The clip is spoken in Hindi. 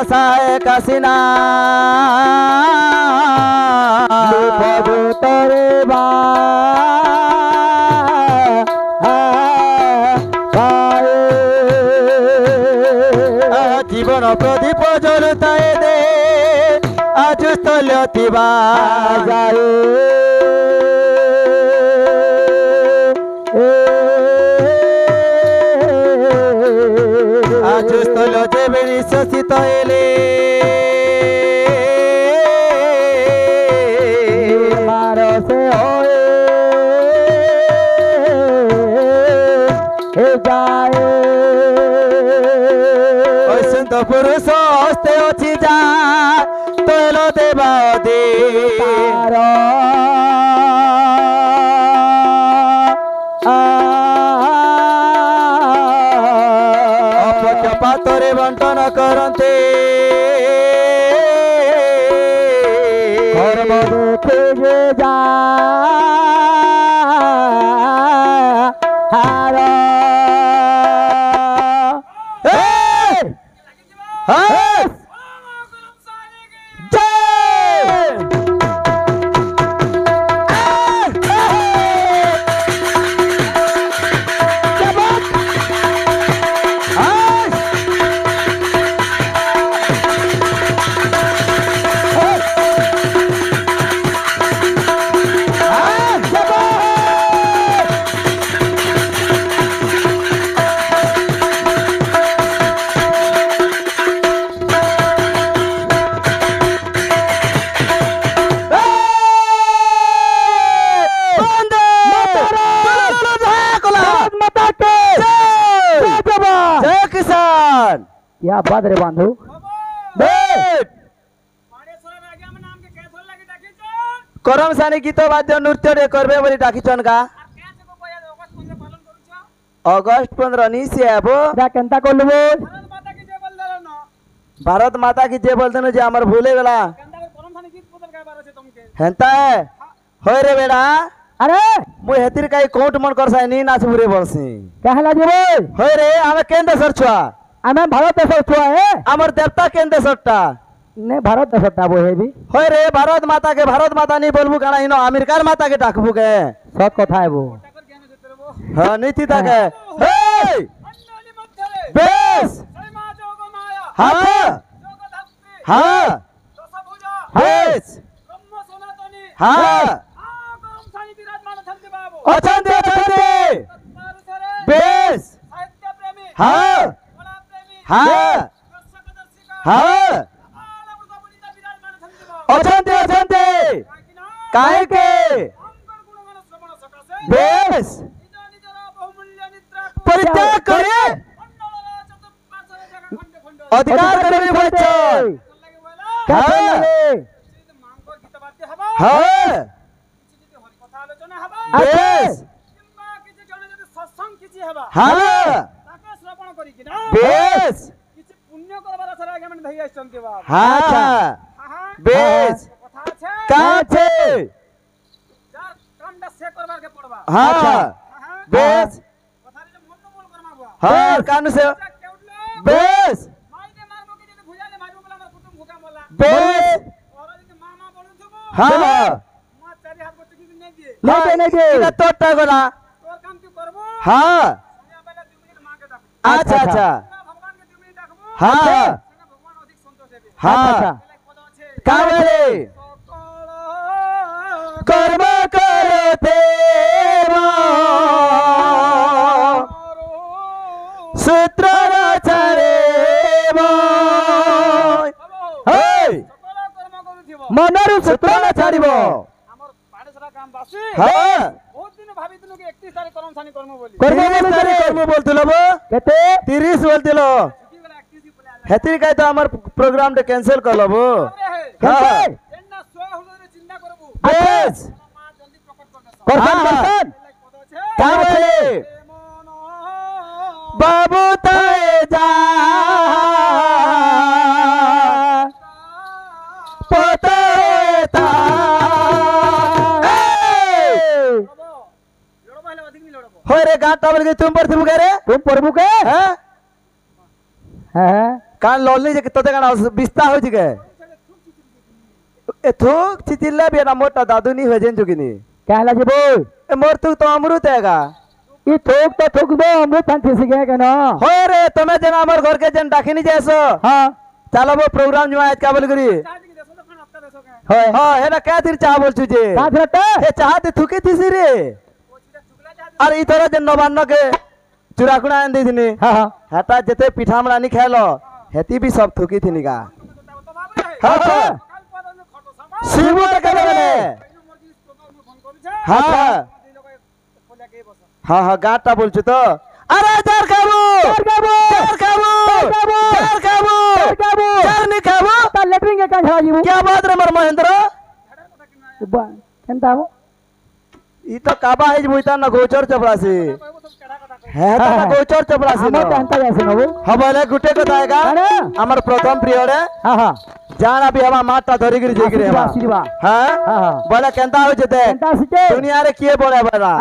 সায় কাসিনা তরে বা জীবন প্রদীপ জ্বলুতায় দে আজ স্থলতিবা যায় আজ স্থল দেবে নিঃশ্বাসিত এলে মারসে হয়ে যায় অসন্ত পুরুষ হস্তে অছি যা তৈল দেবা দে অপক্ষপাତରେ বন্টন କରନ୍ତେ কর্ম দেখে যা হার क्या बात रे बांधु करम सानी गीत वाद्य नृत्य रे करबे बोली डाकिचन का अगस्त 15 नी से आबो केंता करलु बोल भारत माता की जय बोलते जे हमर भूले गला हेंता है होय रे बेड़ा अरे मु हेतिर काई कोट मन करसाय नी नाचबु रे बोलसी कहला जे बोल होय रे आमे केंदा सरछुआ आमे भारत देश छुआ है हमर देवता केंदा सरटा ने भारत देश ताबो है भी होय रे भारत माता के भारत माता नी बोलबु काना इनो अमेरिकार माता के डाकबु के सत कथा है वो हां नीति ताके हे बेस हां हां बेस हां अछंती अछंती बेस हां हां हां अछंती अछंती काहे के बेस परित्याग करे अधिकार करे बच्चे हां हां बेस हां बेस हां बेस का छे हां बेस हां कानु से बेस बेस हां नहीं इना तोटा गला हां अच्छा अच्छा हाँ हाँ का बोले कर्म करते सूत्र चरे मनर सूत्र न छाड़ब हाँ कर्म बोलतिलो केते 30 बोलतिलो हेतिर काय तो हमर प्रोग्राम डे कैंसिल कर लबो हां बेस करसन का बोले बाबू ताए जा पता हो रे गाता बोल के तुम पर के रे तुम प्रभु के हैं हैं कान लॉली जे तोते कान बिस्ता हो जिगे ए थूक चिचिल्ला भी ना मोटा दादू नहीं हो जेन जुगिनी कहला जीबो ए मोर तू तो अमृत हैगा ई थोक तो थोक दो अमृत थान थी गया के ना हो रे तुम्हें जन हमर घर के जन डाकिनी जैसो हां चलो वो प्रोग्राम जो आज का बोल करी होय हां है ना क्या तीर चाह बोल छुजे का रटे ए चाहते थूके थी रे अरे इधर जन नवान्न के चुराकुना आन दी थी हां हां हटा जते पिठामड़ा नहीं खेलो हेती भी सब थूकी थी निका हां शिवू के करे हां हां हां गाटा बोल छु तो अरे जर खाबू जर नहीं खाबू ता लेटरिंग के का छड़ा जीबो क्या बात रे मर महेंद्र उबा केनता हो ई तो काबा है बुइता न गोचर चपरासी है तो न गोचर चपरासी हम तो अंता जैसे नबो हबले गुटे को दाएगा अरे हमर प्रथम पीरियड है हां हां जान अभी हवा माटा धरी गिर जेगिरे आशीर्वाद हां हां हां बोले केनता हो जते केनता सिटे दुनिया रे किए बोले बड़ा